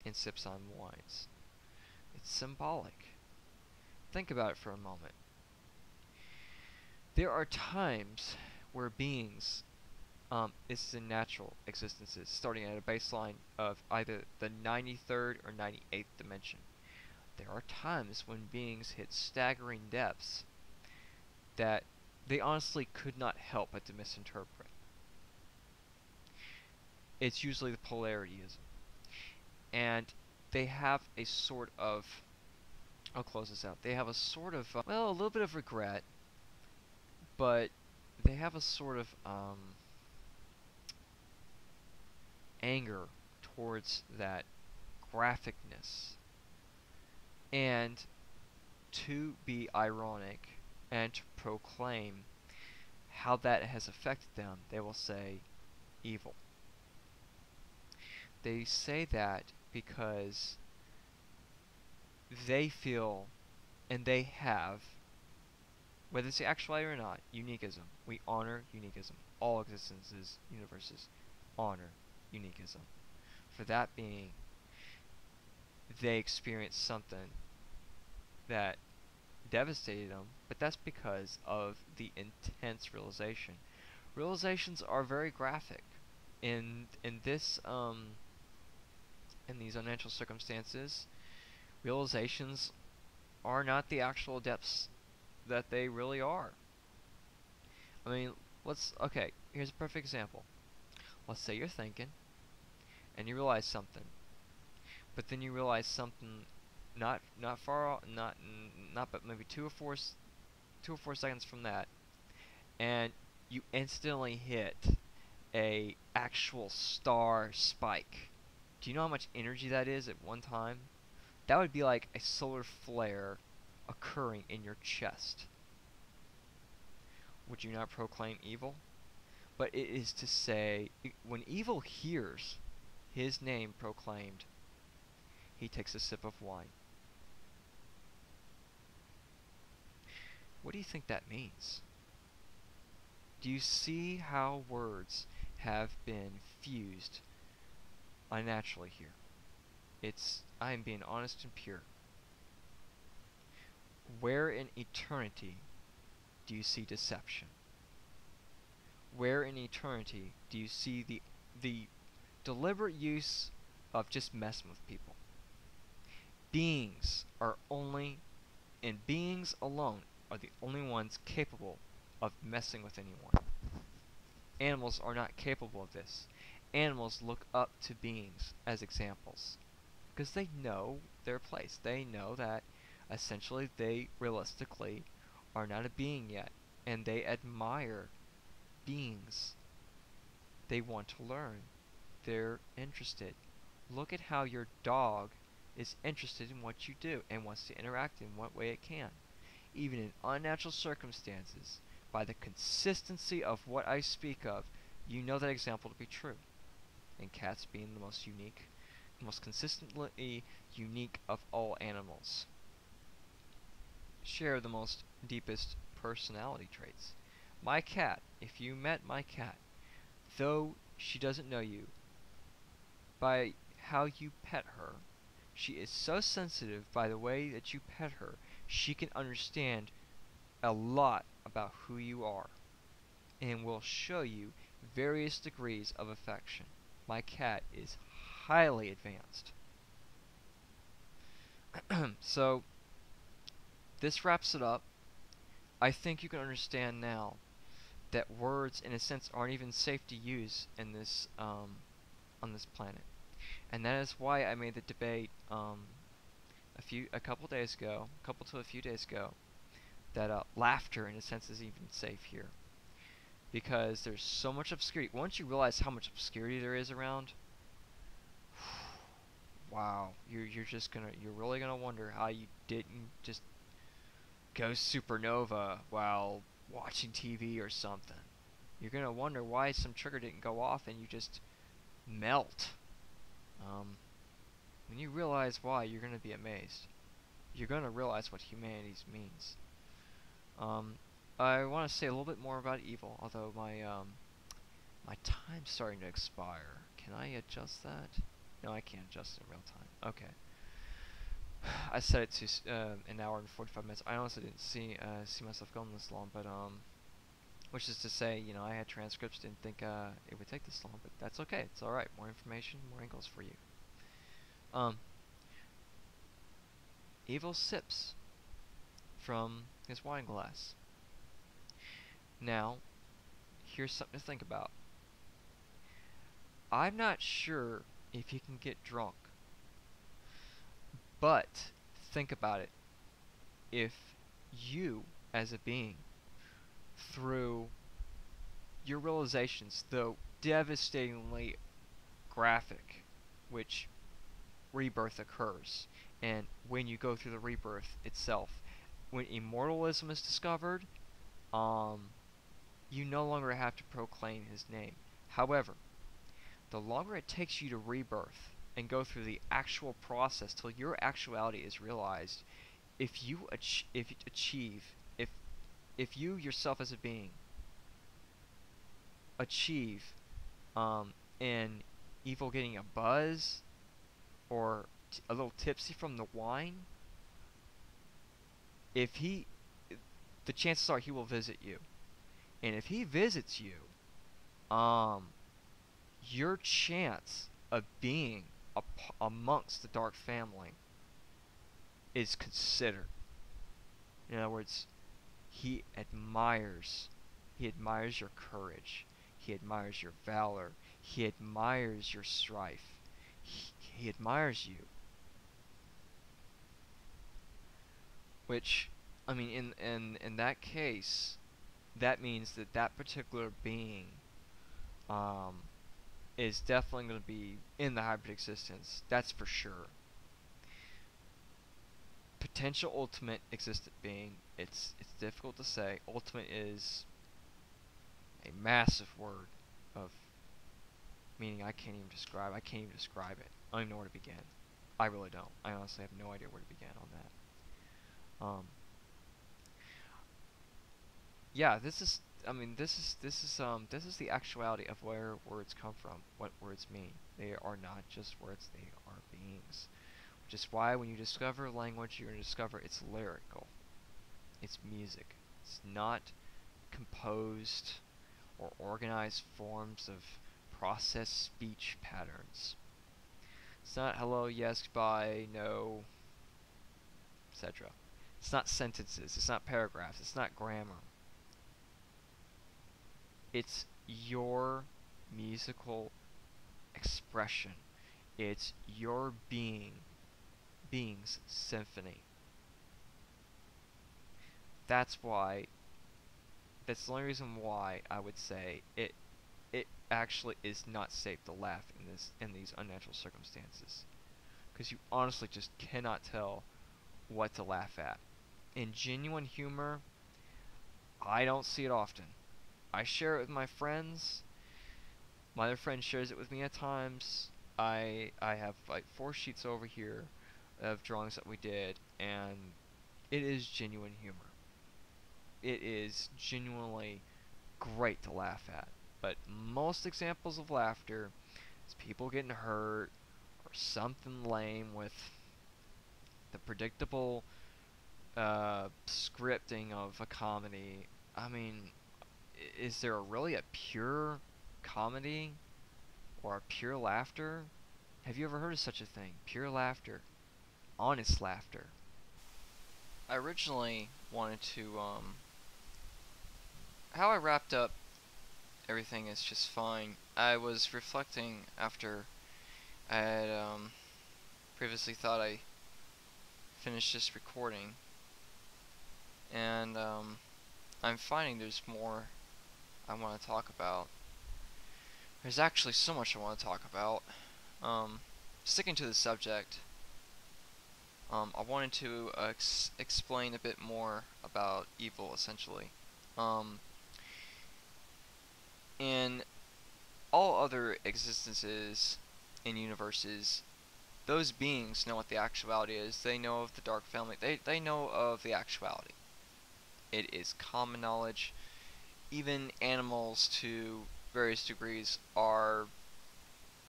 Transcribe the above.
and sips on wines. It's symbolic. Think about it for a moment. There are times where beings, this is in natural existences, starting at a baseline of either the 93rd or 98th dimension. There are times when beings hit staggering depths that they honestly could not help but to misinterpret. It's usually the polarityism. And they have a sort of, I'll close this out, they have a sort of, well, a little bit of regret, but they have a sort of anger towards that graphicness. And to be ironic and to proclaim how that has affected them, they will say evil. They say that because they feel, and they have, whether it's actuality or not, uniquism. We honor uniquism. All existences, universes, honor uniquism. For that being, they experienced something that devastated them, but that's because of the intense realization. Realizations are very graphic. In these unnatural circumstances, realizations are not the actual depths that they really are. I mean, okay, here's a perfect example. Let's say you're thinking, and you realize something, but then you realize something not far off, not but maybe 2 or 4 seconds from that, and you instantly hit a actual star spike. Do you know how much energy that is at one time? That would be like a solar flare occurring in your chest. Would you not proclaim evil? But it is to say, when evil hears his name proclaimed, he takes a sip of wine. What do you think that means? Do you see how words have been fused unnaturally here? I am being honest and pure. Where in eternity do you see deception? Where in eternity do you see the deliberate use of just messing with people? Beings are only, and beings alone are the only ones capable of messing with anyone. Animals are not capable of this. Animals look up to beings as examples because they know their place. They know that essentially they realistically are not a being yet, and they admire beings. They want to learn. They're interested. Look at how your dog is interested in what you do and wants to interact in what way it can. Even in unnatural circumstances, by the consistency of what I speak of, you know that example to be true. And cats being the most unique, the most consistently unique of all animals, share the most deepest personality traits. My cat, if you met my cat, though she doesn't know you, by how you pet her, she is so sensitive by the way that you pet her, she can understand a lot about who you are and will show you various degrees of affection. My cat is highly advanced. So, this wraps it up. I think you can understand now that words, in a sense, aren't even safe to use in this on this planet, and that is why I made the debate a couple to a few days ago, that laughter, in a sense, is even safe here, because there's so much obscurity. Once you realize how much obscurity there is around, wow, you're really gonna wonder how you didn't just go supernova while watching TV or something. You're gonna wonder why some trigger didn't go off and you just melt. When you realize why, you're gonna be amazed. You're gonna realize what humanity means. I want to say a little bit more about evil, although my time's starting to expire. Can I adjust that? No, I can't adjust it in real time. Okay. I set it to an hour and 45 minutes. I honestly didn't see myself going this long, but which is to say, you know, I had transcripts, didn't think it would take this long, but that's okay. It's all right. More information, more angles for you. Um, Evil sips from his wine glass. Now, here's something to think about. I'm not sure if he can get drunk, but think about it. If you, as a being, through your realizations, though devastatingly graphic, which rebirth occurs, and when you go through the rebirth itself, when immortalism is discovered, you no longer have to proclaim his name. However, the longer it takes you to rebirth and go through the actual process till your actuality is realized, if you achieve, if you yourself as a being achieve in evil getting a buzz or a little tipsy from the wine, if he, the chances are he will visit you, and if he visits you, um, your chance of being amongst the dark family is considered. In other words, he admires he admires your courage, he admires your valor, he admires your strife, he admires you. Which, I mean, in that case, that means that that particular being um, is definitely going to be in the hybrid existence. That's for sure. Potential ultimate existent being. It's difficult to say. Ultimate is a massive word of meaning I can't even describe. I can't even describe it. I don't even know where to begin. I really don't. I honestly have no idea where to begin on that. Yeah, this is. I mean, this is the actuality of where words come from. What words mean. They are not just words. They are beings. Which is why when you discover language, you're going to discover it's lyrical. It's music. It's not composed or organized forms of processed speech patterns. It's not hello, yes, goodbye, no, etc. It's not sentences. It's not paragraphs. It's not grammar. It's your musical expression. It's your being's symphony. That's why. That's the only reason why I would say it actually is not safe to laugh in these unnatural circumstances, because you honestly just cannot tell what to laugh at. In genuine humor, I don't see it often. I share it with my friends. My other friend shares it with me at times. I have like 4 sheets over here of drawings that we did, and it is genuine humor. It is genuinely great to laugh at. But most examples of laughter is people getting hurt or something lame with the predictable scripting of a comedy. I mean, is there really a pure comedy or a pure laughter? Have you ever heard of such a thing? Pure laughter. Honest laughter. I originally wanted to, how I wrapped up everything is just fine. I was reflecting after I had, previously thought I finished this recording, and, I'm finding there's more I want to talk about. There's actually so much I want to talk about. Sticking to the subject, I wanted to explain a bit more about evil, essentially. In all other existences in universes, those beings know what the actuality is. They know of the Dark Family. They know of the actuality. It is common knowledge. Even animals, to various degrees, are